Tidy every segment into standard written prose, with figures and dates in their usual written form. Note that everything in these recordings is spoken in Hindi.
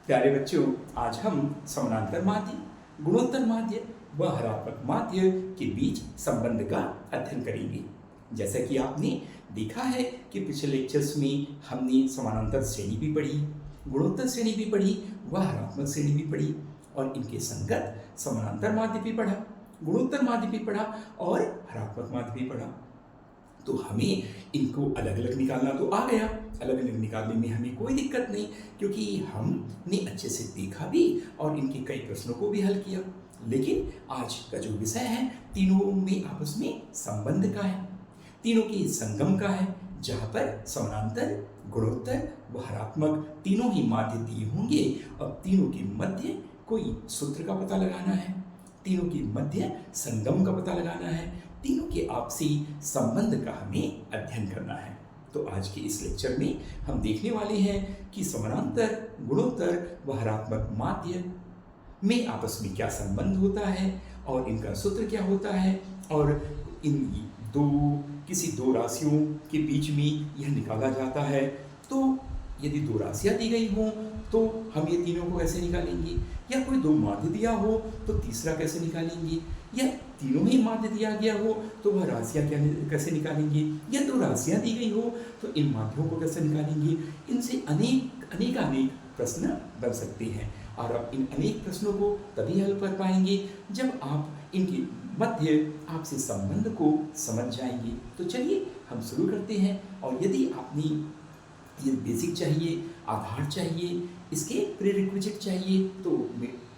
प्यारे बच्चों, आज हम समानांतर माध्य, गुणोत्तर माध्य व हरात्मक माध्य के बीच संबंध का अध्ययन करेंगे। जैसा कि आपने देखा है कि पिछले लेक्चर्स में हमने समानांतर श्रेणी भी पढ़ी, गुणोत्तर श्रेणी भी पढ़ी व हरात्मक श्रेणी भी पढ़ी और इनके संगत समानांतर माध्य भी पढ़ा, गुणोत्तर माध्य भी पढ़ा और हरात्मक माध्य भी पढ़ा। तो हमें इनको अलग अलग निकालना तो आ गया, अलग अलग निकालने में हमें कोई दिक्कत नहीं, क्योंकि हमने अच्छे से देखा भी और इनके कई प्रश्नों को भी हल किया। लेकिन आज का जो विषय है तीनों में आपस में संबंध का है, तीनों के संगम का है, जहाँ पर समानांतर, गुणोत्तर व हरात्मक तीनों ही माध्य दिए होंगे। अब तीनों के मध्य कोई सूत्र का पता लगाना है, तीनों के मध्य संगम का पता लगाना है, तीनों के आपसी संबंध का हमें अध्ययन करना है। तो आज के इस लेक्चर में हम देखने वाले हैं कि समानांतर, गुणोत्तर व हरात्मक माध्य में आपस में क्या संबंध होता है और इनका सूत्र क्या होता है और इन किसी दो राशियों के बीच में यह निकाला जाता है। तो यदि दो राशियाँ दी गई हों तो हम ये तीनों को कैसे निकालेंगे, या कोई दो माध्य दिया हो तो तीसरा कैसे निकालेंगे, या तीनों ही माध्य दिया गया हो तो वह राशियाँ कैसे निकालेंगे, या दो राशियाँ दी गई हो तो इन माध्यों को कैसे निकालेंगे। इनसे अनेक प्रश्न बन सकते हैं और आप इन अनेक प्रश्नों को तभी हल कर पाएंगे जब आप इनके मध्य आपसी संबंध को समझ जाएंगे। तो चलिए हम शुरू करते हैं। और यदि आपने ये बेसिक चाहिए, आधार चाहिए, इसके प्रीरिक्विजिट चाहिए तो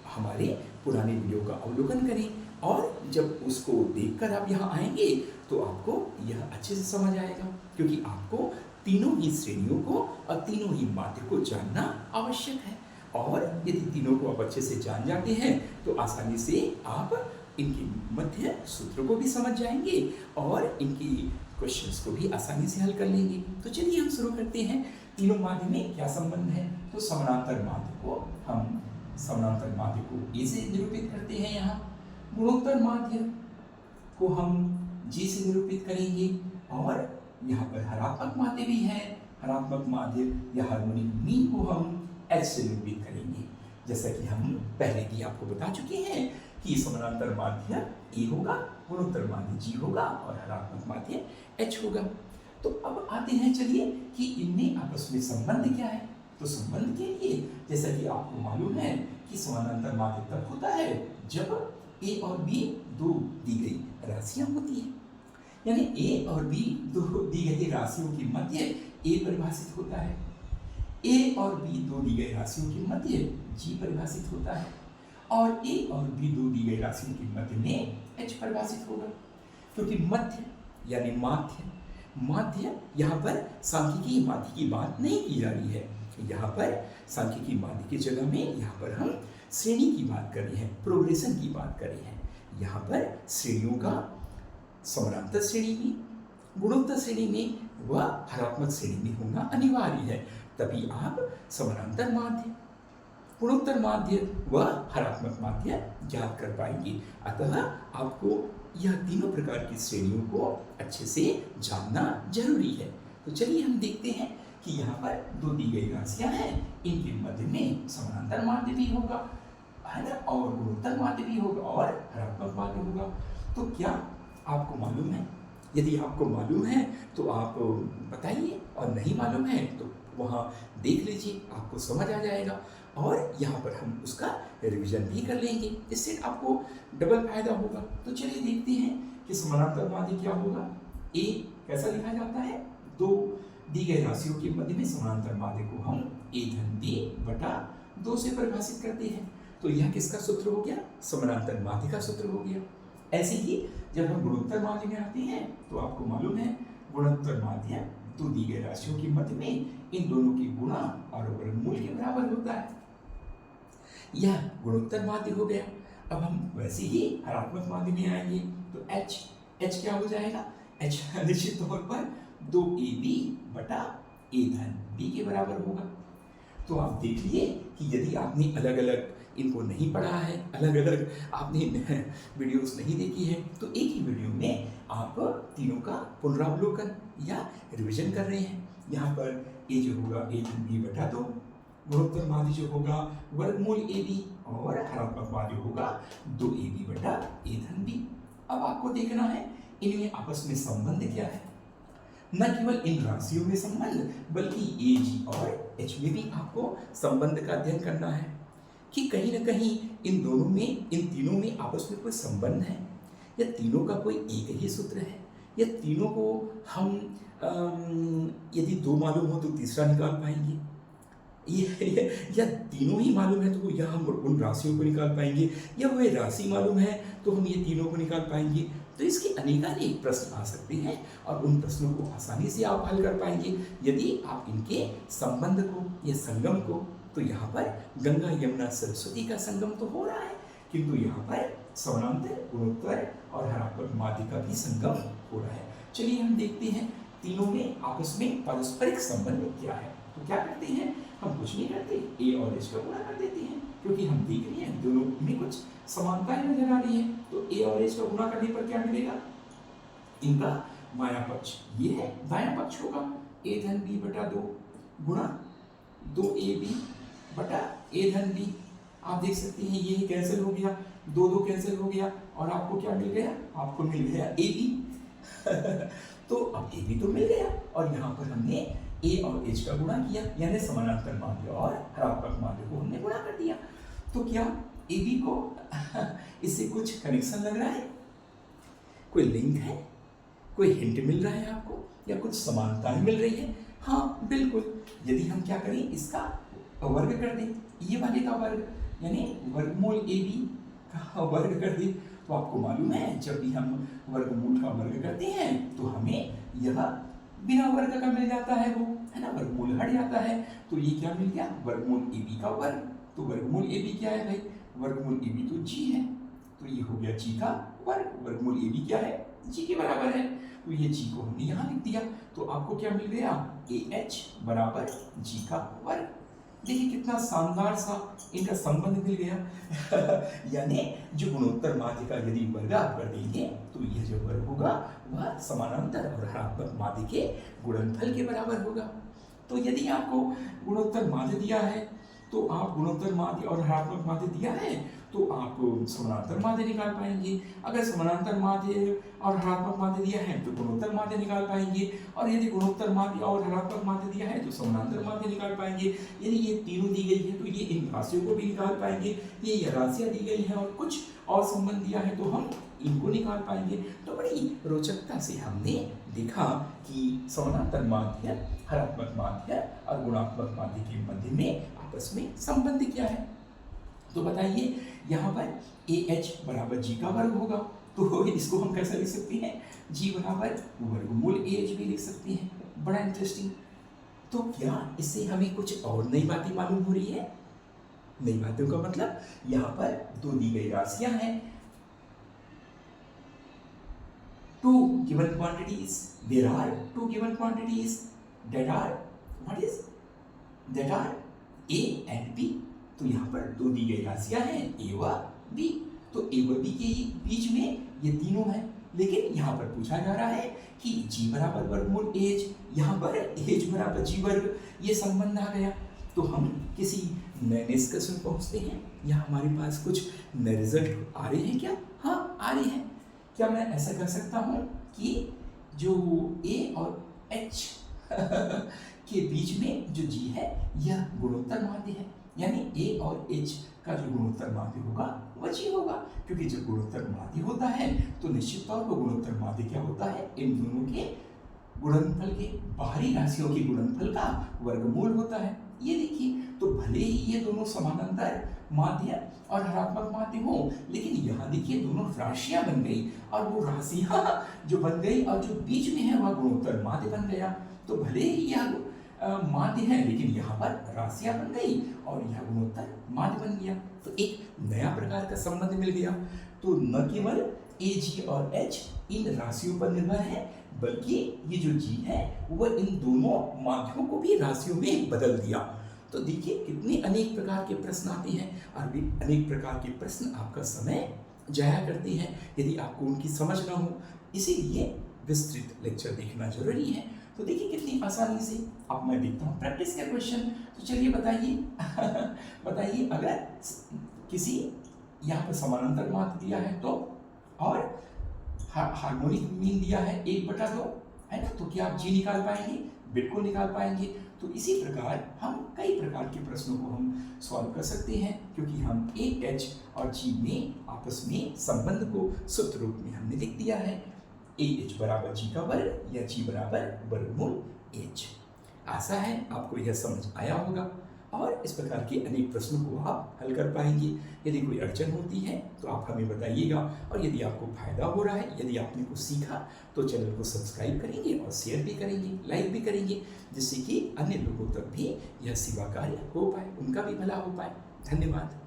हमारे पुराने वीडियो का अवलोकन करें और जब उसको देखकर आप यहाँ आएंगे तो आपको यह अच्छे से समझ आएगा, क्योंकि आपको तीनों ही श्रेणियों को और तीनों ही माध्य को जानना आवश्यक है। और यदि तीनों को आप अच्छे से जान जाते हैं तो आसानी से आप इनके मध्य सूत्रों को भी समझ जाएंगे और इनकी क्वेश्चंस को भी आसानी से हल कर लेंगे। तो चलिए हम शुरू करते हैं। तीनों माध्य में क्या संबंध है, तो समानांतर माध्य को ए से निरूपित करते हैं। यहाँ गुणोत्तर माध्य को हम जी से निरूपित करेंगे और यहाँ पर हरात्मक माध्य भी है। हरात्मक माध्य या हार्मोनिक मीन को हम एच से निरूपित करेंगे। जैसा कि हम पहले भी आपको बता चुके हैं कि समानांतर माध्य ए होगा, गुणोत्तर माध्य जी होगा और हरात्मक माध्य एच होगा। तो अब आते हैं, चलिए कि इनमें आपस में संबंध क्या है। तो संबंध के लिए जैसा कि आपको मालूम है कि समानांतर माध्य तब होता है जब ए और बी दो दी गई राशियां होती हैं, यानी ए और बी दो दी गई राशियों के मध्य ए परिभाषित होता है, ए और बी दो दी गई राशियों के मध्य जी परिभाषित होता है और ए और बी दो दी गई राशियों के मध्य में एच परिभाषित होगा। क्योंकि मध्य यानी माध्य यहाँ पर सांख्यिकी माध्य की बात नहीं की जा रही है, यहाँ पर सांख्यिकी माध्य की जगह में यहाँ पर हम श्रेणी की बात कर रहे हैं, प्रोग्रेशन की बात कर रहे हैं। यहाँ पर श्रेणियों का समानांतर श्रेणी में, गुणोत्तर श्रेणी में व हरात्मक श्रेणी में होना अनिवार्य है, तभी आप समानांतर माध्य, गुणोत्तर माध्य व हरात्मक माध्य ज्ञात कर पाएंगे। अतः आपको यह तीनों प्रकार की श्रेणियों को अच्छे से जानना जरूरी है। तो चलिए हम देखते हैं कि यहाँ पर दो दी गई राशियाँ हैं, इनके मध्य में समानांतर माध्य भी होगा, है ना, और गुणोत्तर माध्य भी होगा और हरात्मक माध्य होगा। तो क्या आपको मालूम है? यदि आपको मालूम है तो आप बताइए, और नहीं मालूम है तो वहाँ देख लीजिए, आपको समझ आ जाएगा और यहाँ पर हम उसका रिवीजन भी कर लेंगे, इससे आपको डबल फायदा होगा। तो चलिए देखते हैं कि समानांतर माध्य क्या होगा। ए कैसा लिखा जाता है, दो दी गई राशियों के मध्य में समानांतर माध्य को हम ए धन बी बटा 2 से परिभाषित करते हैं। तो यह किसका सूत्र हो गया, समानांतर माध्य का सूत्र हो गया। ऐसे ही जब हम गुणोत्तर माध्य में आते हैं तो आपको मालूम है गुणोत्तर माध्य दो दी गई राशियों के मध्य में इन दोनों की गुणा और वर्गमूल के बराबर होता है। यह गुणोत्तर माध्य हो गया। अब हम वैसे ही हरात्मक माध्य में आएंगे तो एच क्या हो जाएगा, एच निश्चित तौर पर 2ab बटा ए धन बी के बराबर होगा। तो आप देखिए कि यदि आपने अलग अलग इनको नहीं पढ़ा है, अलग अलग आपने वीडियोस नहीं देखी है, तो एक ही वीडियो में आप तीनों का पुनरावलोकन या रिवीजन कर रहे हैं। यहाँ पर ए जो होगा ए धन बी बटा 2, गुणोत्तर माध्य जो होगा वर्गमूल ए बी, और हरात्मक माध्य होगा 2ab बटा a धन b। अब आपको देखना है इनमें आपस में संबंध क्या है। न केवल इन राशियों में संबंध, बल्कि ए जी और एच में भी आपको संबंध का अध्ययन करना है कि कहीं न कहीं इन दोनों में, इन तीनों में आपस में कोई संबंध है, या तीनों का कोई एक ही सूत्र है, या तीनों को हम यदि दो मालूम हो तो तीसरा निकाल पाएंगे, या तीनों ही मालूम है तो या हम उन राशियों को निकाल पाएंगे, या वह राशि मालूम है तो हम ये तीनों को निकाल पाएंगे। तो इसके अनेकानेक प्रश्न आ सकते हैं और उन प्रश्नों को आसानी से आप हल कर पाएंगे यदि आप इनके संबंध को या संगम को, तो यहाँ पर गंगा यमुना सरस्वती का संगम तो हो रहा है, किंतु यहाँ पर समानांतर गुणोत्तर और हरात्मक माध्य का भी संगम हो रहा है। चलिए हम देखते हैं तीनों में आपस में पारस्परिक संबंध क्या है। तो क्या करते हैं, हम कुछ नहीं करते, ए और एच का गुणा कर देते हैं, क्योंकि हम देख रहे हैं दोनों में कुछ समानताएं नजर आ रही है। तो ए और एच का गुणा करने पर क्या मिलेगा, इनका बायां पक्ष ये है, दायां पक्ष होगा a धन b बटा 2 गुणा 2ab बटा a धन b। आप देख सकते हैं ये कैंसिल हो गया, 2 कैंसिल हो गया, और आपको क्या मिल गया, आपको मिल गया ab। तो अब ab तो मिल गया, और यहाँ पर हमने a और h का गुणा किया, यानी समानांतर माध्य और हरात्मक माध्य को हमने गुणा कर दिया। तो क्या ab को इससे कुछ कनेक्शन लग रहा है, कोई लिंक है, कोई हिंट मिल रहा है आपको, या कुछ समानताएं मिल रही है? हाँ बिल्कुल, यदि हम क्या करें, इसका वर्ग कर दें, ये वाले का वर्ग, यानी वर्गमूल ab का वर्ग कर दें, तो आपको मालूम है जब भी हम वर्गमूल का वर्ग करते हैं तो हमें यह बिना वर्ग का मिल जाता है, वो है ना, वर्गमूल हट जाता है। तो ये क्या मिल गया, वर्गमूल ab का वर्ग। तो वर्गमूल ab क्या है भाई, वर्गमूल ab तो g है, तो ये हो गया g का वर्ग। वर्गमूल ab क्या है, g के बराबर है, तो ये g को हमने यहाँ लिख दिया। तो आपको क्या मिल गया, ah बराबर g का वर्ग। देखिए कितना शानदार सा इनका संबंध मिल गया। यानी जो गुणोत्तर माध्य का यदि वर्ग आप कर देंगे तो यह जो वर्ग होगा वह समानांतर और हरात्मक माध्य के गुणनफल के बराबर होगा। तो यदि आपको गुणोत्तर माध्य दिया है तो आप गुणोत्तर माध्य और हरात्मक माध्य दिया है तो आप समानांतर माध्य निकाल पाएंगे। अगर समानांतर माध्य और हरात्मक माध्य दिया है तो गुणोत्तर माध्य निकाल पाएंगे, और यदि गुणोत्तर माध्य और हरात्मक माध्य दिया है तो समानांतर माध्य निकाल पाएंगे। यदि ये तीनों दी गई है तो ये इन राशियों को भी निकाल पाएंगे, ये राशियां दी गई हैं और कुछ और संबंध दिया है तो हम इनको निकाल पाएंगे। तो बड़ी रोचकता से हमने देखा कि समानांतर माध्य, हरात्मक माध्य और गुणात्मक माध्य के मध्य में आपस में संबंध क्या है। तो बताइए, यहाँ पर AH बराबर G का वर्ग होगा, तो इसको हम कैसे लिख सकते हैं, G बराबर वर्गमूल AH भी लिख सकते हैं। बड़ा इंटरेस्टिंग। तो क्या इससे हमें कुछ और नई बातें मालूम हो रही है? नई बातों का मतलब, यहाँ पर दो दी गई राशियां हैं, two given quantities, there are two given quantities that are A and B। तो यहाँ पर दो दी गई राशियां हैं A व B, तो A व B के बीच में ये तीनों हैं, लेकिन यहाँ पर पूछा जा रहा है कि G बराबर वर्गमूल AH, यहाँ पर AH बराबर G वर्ग, ये संबंध आ गया। तो हम किसी नए निष्कर्ष में पहुँचते हैं, या हमारे पास कुछ नए रिजल्ट आ रहे हैं क्या? हाँ आ रहे हैं। क्या मैं ऐसा कर सकता हूँ कि जो A और H के बीच में जो G है यह गुणोत्तर माध्य है, यानी A और H का जो गुणोत्तर माध्य होगा वह G होगा, क्योंकि जब गुणोत्तर माध्य होता है तो निश्चित तौर पर गुणोत्तर माध्य क्या होता है, इन दोनों के गुणनफल के, बाहरी राशियों के गुणनफल का वर्गमूल होता है। ये देखिए, तो भले ही ये दोनों समानांतर माध्य और हरात्मक माध्य हो, लेकिन यहाँ देखिए दोनों राशियां बन गई, और वो राशियां जो बन गई और जो बीच में है वह गुणोत्तर माध्य बन गया। तो भले ही यह माध्य है, लेकिन यहाँ पर राशियां बन गई और यह गुणोत्तर माध्य बन गया। तो एक नया प्रकार का संबंध मिल गया। तो न केवल A, G और H इन राशियों पर निर्भर है, बल्कि ये जो G है वह इन दोनों माध्यों को भी राशियों में बदल दिया। तो देखिए कितने अनेक प्रकार के प्रश्न आते हैं, और भी अनेक प्रकार के प्रश्न आपका समय जाया करते हैं यदि आपको उनकी समझ ना हो। इसीलिए विस्तृत लेक्चर देखना जरूरी है। तो देखिए कितनी आसानी से। अब मैं देखता हूँ प्रैक्टिस का क्वेश्चन। तो चलिए बताइए बताइए, अगर किसी यहाँ पर समानांतर माध्य दिया है तो, और हार्मोनिक मीन दिया है 1/2, है ना, तो क्या आप जी निकाल पाएंगे? बिल्कुल निकाल पाएंगे। तो इसी प्रकार हम कई प्रकार के प्रश्नों को हम सॉल्व कर सकते हैं, क्योंकि हम ए एच और जी में आपस में संबंध को सूत्र रूप में हमने लिख दिया है, ए एच बराबर जी का वर्ग या जी बराबर वर्गमूल एच। आशा है आपको यह समझ आया होगा और इस प्रकार के अनेक प्रश्नों को आप हल कर पाएंगे। यदि कोई अड़चन होती है तो आप हमें बताइएगा, और यदि आपको फायदा हो रहा है, यदि आपने कुछ सीखा, तो चैनल को सब्सक्राइब करेंगे और शेयर भी करेंगे, लाइक भी करेंगे, जिससे कि अन्य लोगों तक भी यह सेवा कार्य हो पाए, उनका भी भला हो पाए। धन्यवाद।